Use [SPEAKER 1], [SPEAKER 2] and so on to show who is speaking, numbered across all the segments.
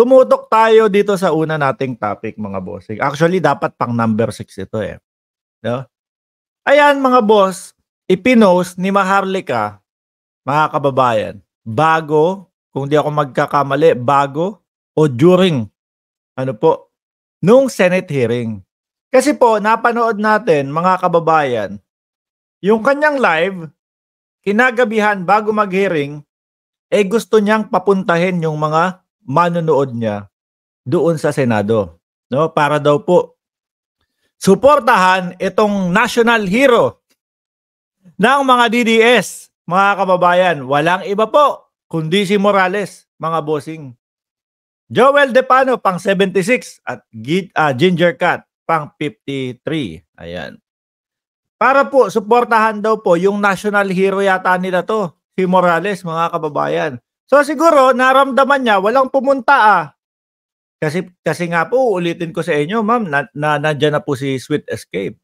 [SPEAKER 1] tumutok tayo dito sa una nating topic, mga bossing. Actually, dapat pang number 6 ito eh. No? Ayan, mga boss, ipinost ni Maharlika, mga kababayan, bago, kung di ako magkakamali, bago o during, nung Senate hearing. Kasi po, napanood natin, mga kababayan, yung kanyang live, kinagabihan bago mag-hearing, gusto niyang papuntahin yung mga manonood niya doon sa Senado. No? Para daw po, suportahan itong national hero ng mga DDS, mga kababayan. Walang iba po, kundi si Morales, mga bossing. Joel Depano, pang 76, at Ginger Cat, pang 53. Ayan. Para po, suportahan daw po yung national hero yata nila to, si Morales, mga kababayan. So siguro, naramdaman niya, walang pumunta Kasi nga po, uulitin ko sa inyo, ma'am, na nandyan na po si Sweet Escape.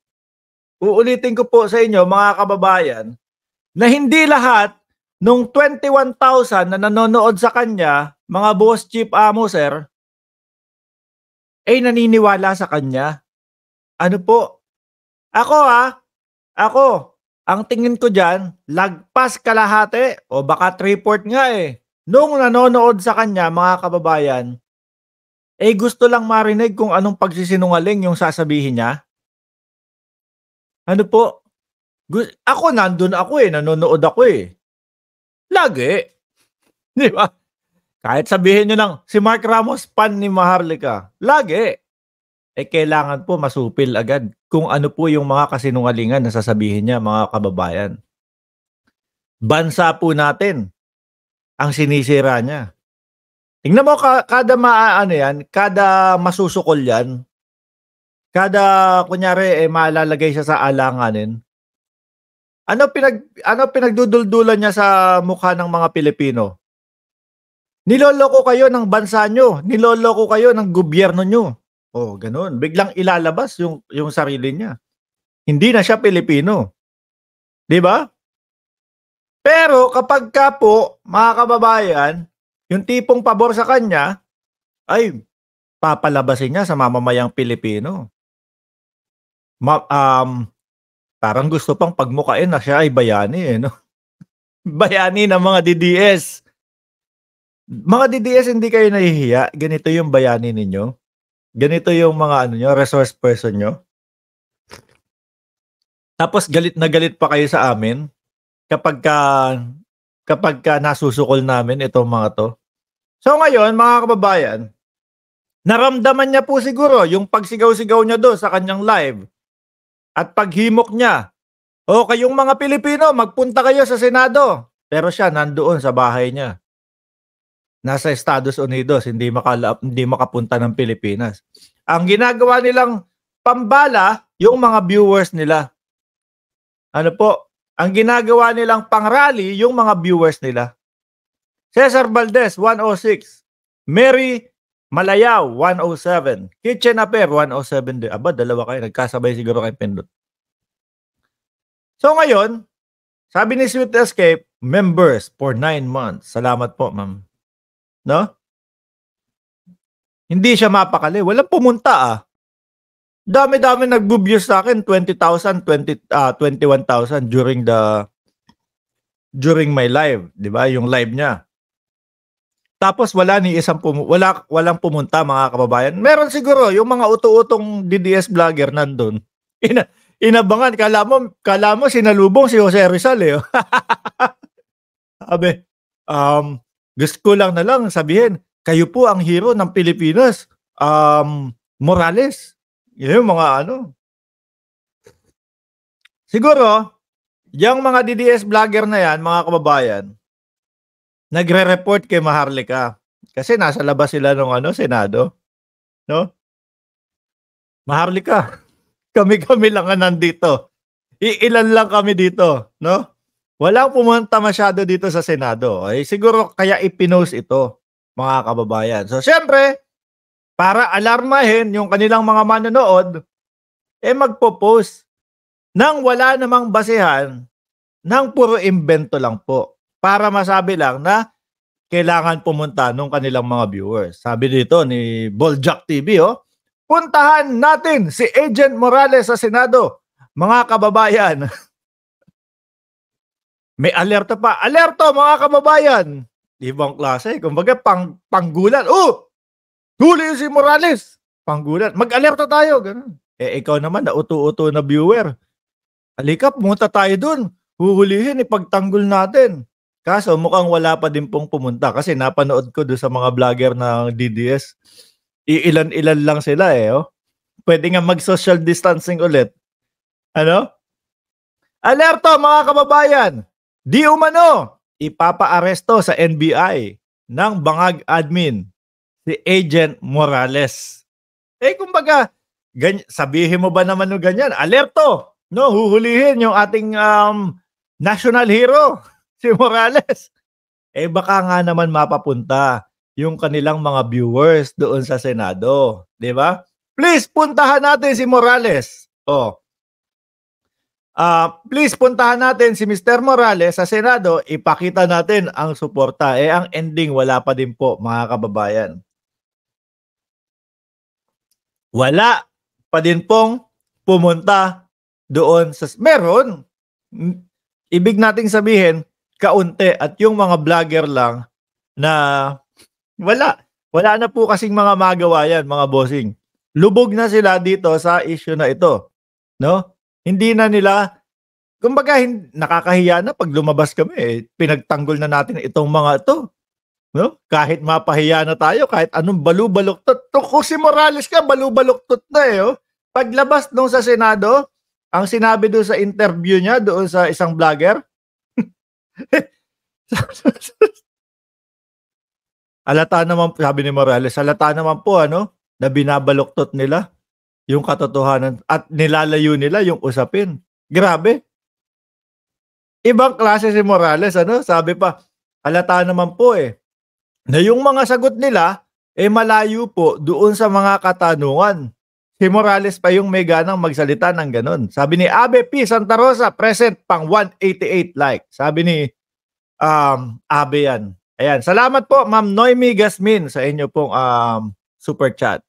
[SPEAKER 1] Uulitin ko po sa inyo, mga kababayan, na hindi lahat nung 21,000 na nanonood sa kanya, mga boss chief amo, sir, ay naniniwala sa kanya. Ano po? Ako, ang tingin ko dyan, lagpas kalahati, o baka 3/4 nga nung nanonood sa kanya, mga kababayan, gusto lang marinig kung anong pagsisinungaling yung sasabihin niya. Ano po? Ako, nandun ako nanonood ako Lagi. Di ba? Kahit sabihin nyo lang, si Mark Ramos, fan ni Maharlika. Lagi. Kailangan po masupil agad kung ano po yung mga kasinungalingan na sasabihin niya, mga kababayan. Bansa po natin ang sinisira niya. Tingnan mo, kada masusukol yan, kada kunyari malalagay siya sa alanganin, ano pinagduduldulan niya sa mukha ng mga Pilipino? Niloloko kayo ng bansa nyo, niloloko kayo ng gobyerno nyo. Ganun. Biglang ilalabas yung sarili niya. Hindi na siya Pilipino. Di ba? Pero kapag ka po, mga kababayan, yung tipong pabor sa kanya, ay papalabasin niya sa mamamayang Pilipino. Parang gusto pang pagmukain na siya ay bayani no? Bayani ng mga DDS. Mga DDS, hindi kayo nahihiya. Ganito yung bayani ninyo. Ganito yung mga resource person nyo. Tapos galit na galit pa kayo sa amin kapag ka nasusukol namin itong mga to. So ngayon, mga kababayan, naramdaman niya po siguro yung pagsigaw-sigaw niya doon sa kanyang live at paghimok niya. Kayong mga Pilipino, magpunta kayo sa Senado. Pero siya nandoon sa bahay niya. Nasa Estados Unidos, hindi makapunta ng Pilipinas. Ang ginagawa nilang pambala, yung mga viewers nila. Ano po? Ang ginagawa nilang pang-rally, yung mga viewers nila. Cesar Valdez, 106. Mary Malayao, 107. Kitchen Affair, 107. Dalawa kayo. Nagkasabay siguro kay Pindot. So ngayon, sabi ni Sweet Escape, members for 9 months. Salamat po, ma'am. No? Hindi siya mapakali. Walang pumunta Dami-dami nag-views sa akin. 20,000, 21,000 during my live. Diba? Yung live niya. Tapos walang pumunta, mga kababayan. Meron siguro yung mga uto-utong DDS vlogger nandun. Inabangan. Kala mo sinalubong si Jose Rizal Sabi, gusto ko lang sabihin, kayo po ang hero ng Pilipinas. Morales. Yun yung mga Siguro, yung mga DDS vlogger na yan, mga kababayan, nagre-report kay Maharlika. Kasi nasa labas sila ng Senado. No? Maharlika, kami-kami lang nandito. Ilan lang kami dito. No? Walang pumunta masyado dito sa Senado. Siguro kaya ipinost ito, mga kababayan. So, syempre, para alarmahin yung kanilang mga manonood, magpo-post nang wala namang basehan, nang puro imbento lang po. Para masabi lang na kailangan pumunta nung kanilang mga viewers. Sabi dito ni Boljak TV, puntahan natin si Agent Morales sa Senado. Mga kababayan. May alerto pa. Alerto mga kababayan. Ibang klase. Kumbaga panggulan. Huli si Morales. Panggulan. Mag-alerto tayo. Ganun. Ikaw naman na uto-uto na viewer. Halika, pumunta tayo dun. Huhulihin, ipagtanggol natin. Kaso mukhang wala pa din pong pumunta kasi napanood ko doon sa mga vlogger ng DDS. Iilan-ilan lang sila Pwede nga mag-social distancing ulit. Ano? Alerto mga kababayan! Di umano, ipapaaresto sa NBI ng bangag admin si Agent Morales. Kumbaga, sabihin mo ba naman ng ganyan? Alerto! No, huhulihin yung ating national hero, si Morales. Baka nga naman mapapunta yung kanilang mga viewers doon sa Senado. Di ba? Please, puntahan natin si Morales. Please, puntahan natin si Mr. Morales sa Senado. Ipakita natin ang suporta. Ang ending, wala pa din po, mga kababayan. Wala pa din pong pumunta doon sa meron. Ibig nating sabihin kaunti at yung mga vlogger lang na wala na po kasing mga magawa yan, mga bossing. Lubog na sila dito sa issue na ito, no? Hindi na nila, kumbaga nakakahiya na pag lumabas kami, pinagtanggol na natin itong mga ito, no? Kahit mapahiya na tayo, kahit anong balubaluktot. Kung si Morales ka, balubaluktot na Paglabas nung sa Senado, ang sinabi doon sa interview niya doon sa isang vlogger, halata naman, sabi ni Morales, halata naman po na binabaluktot nila yung katotohanan at nilalayo nila yung usapin. Grabe. Ibang klase si Morales, sabi pa, halata naman po na yung mga sagot nila malayo po doon sa mga katanungan. Si Morales pa yung may ganang magsalita ng ganon. Sabi ni Abe P. Santa Rosa, present pang 188 like. Sabi ni Abe yan. Ayan. Salamat po, Ma'am Noemi Gasmin, sa inyo pong super chat.